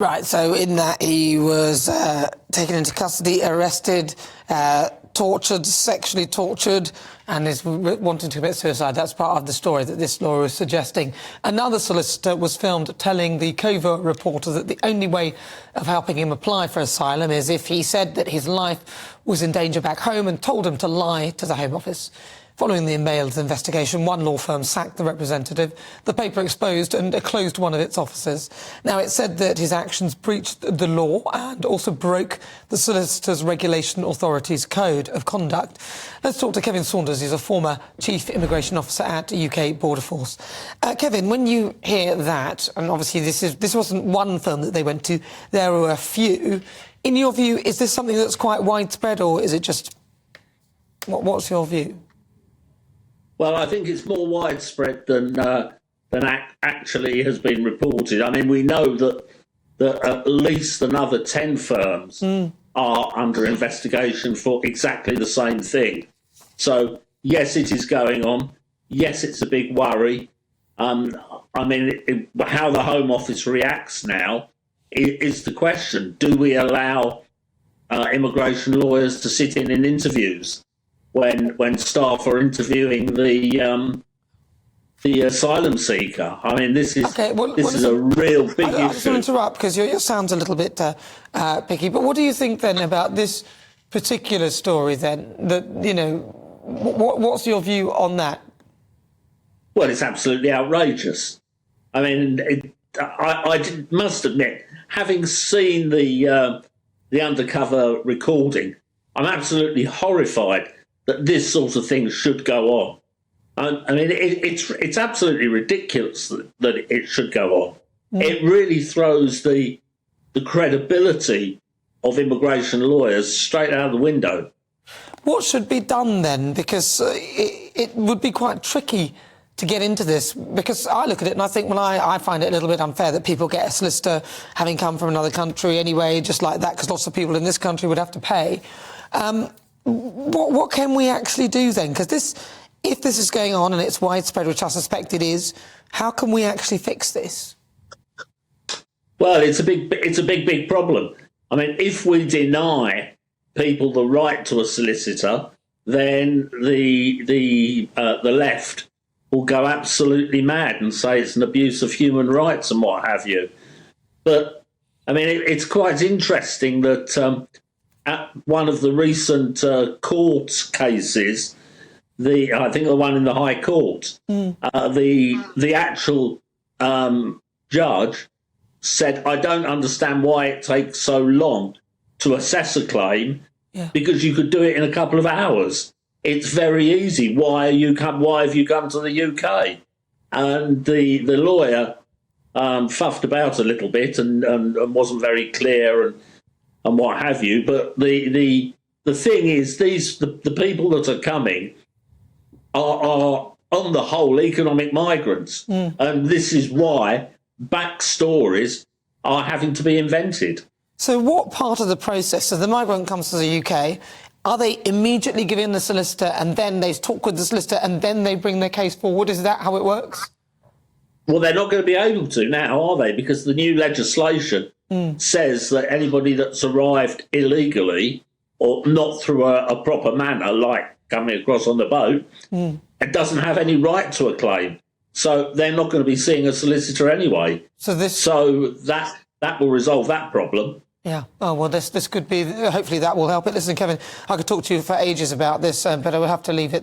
Right, so in that he was taken into custody, arrested, tortured, sexually tortured, and is wanting to commit suicide. That's part of the story that this lawyer is suggesting. Another solicitor was filmed telling the covert reporter that the only way of helping him apply for asylum is if he said that his life was in danger back home and told him to lie to the Home Office. Following the Mail's investigation, one law firm sacked the representative. The paper exposed and closed one of its offices. Now, it said that his actions breached the law and also broke the Solicitors Regulation Authority's Code of Conduct. Let's talk to Kevin Saunders. He's a former Chief Immigration Officer at UK Border Force. Kevin, when you hear that, and obviously this wasn't one firm that they went to, there were a few. In your view, is this something that's quite widespread, or is it just... What's your view? Well, I think it's more widespread than actually has been reported. I mean, we know that at least another 10 firms are under investigation for exactly the same thing. So, yes, it is going on. Yes, it's a big worry. I mean, how the Home Office reacts now is the question. Do we allow immigration lawyers to sit in interviews when staff are interviewing the asylum seeker? I mean, this is a real big issue. I just want to interrupt because your sound's a little bit picky. But what do you think then about this particular story? Then that what's your view on that? Well, it's absolutely outrageous. I mean, I must admit, having seen the undercover recording, I'm absolutely horrified that this sort of thing should go on. I mean, it's absolutely ridiculous that it should go on. It really throws the credibility of immigration lawyers straight out of the window. What should be done then? Because it would be quite tricky to get into this, because I look at it and I think, well, I find it a little bit unfair that people get a solicitor having come from another country anyway, just like that, because lots of people in this country would have to pay. What can we actually do then? Because if this is going on and it's widespread, which I suspect it is, how can we actually fix this? Well, it's a big problem. I mean, if we deny people the right to a solicitor, then the left will go absolutely mad and say it's an abuse of human rights and what have you. But I mean, it's quite interesting that at one of the recent court cases, I think the one in the High Court, the actual judge said, "I don't understand why it takes so long to assess a claim, because you could do it in a couple of hours. It's very easy. Why have you come to the UK?" And the lawyer fuffed about a little bit and wasn't very clear and what have you. But the thing is, the people that are coming are on the whole economic migrants, and this is why backstories are having to be invented. So what part of the process, so the migrant comes to the UK, are they immediately given the solicitor and then they talk with the solicitor and then they bring their case forward? Is that how it works? Well, they're not going to be able to now, are they? Because the new legislation says that anybody that's arrived illegally or not through a proper manner, like coming across on the boat, it doesn't have any right to a claim. So they're not going to be seeing a solicitor anyway. So that will resolve that problem. Yeah. Oh, well, this could be... Hopefully that will help it. Listen, Kevin, I could talk to you for ages about this, but I will have to leave it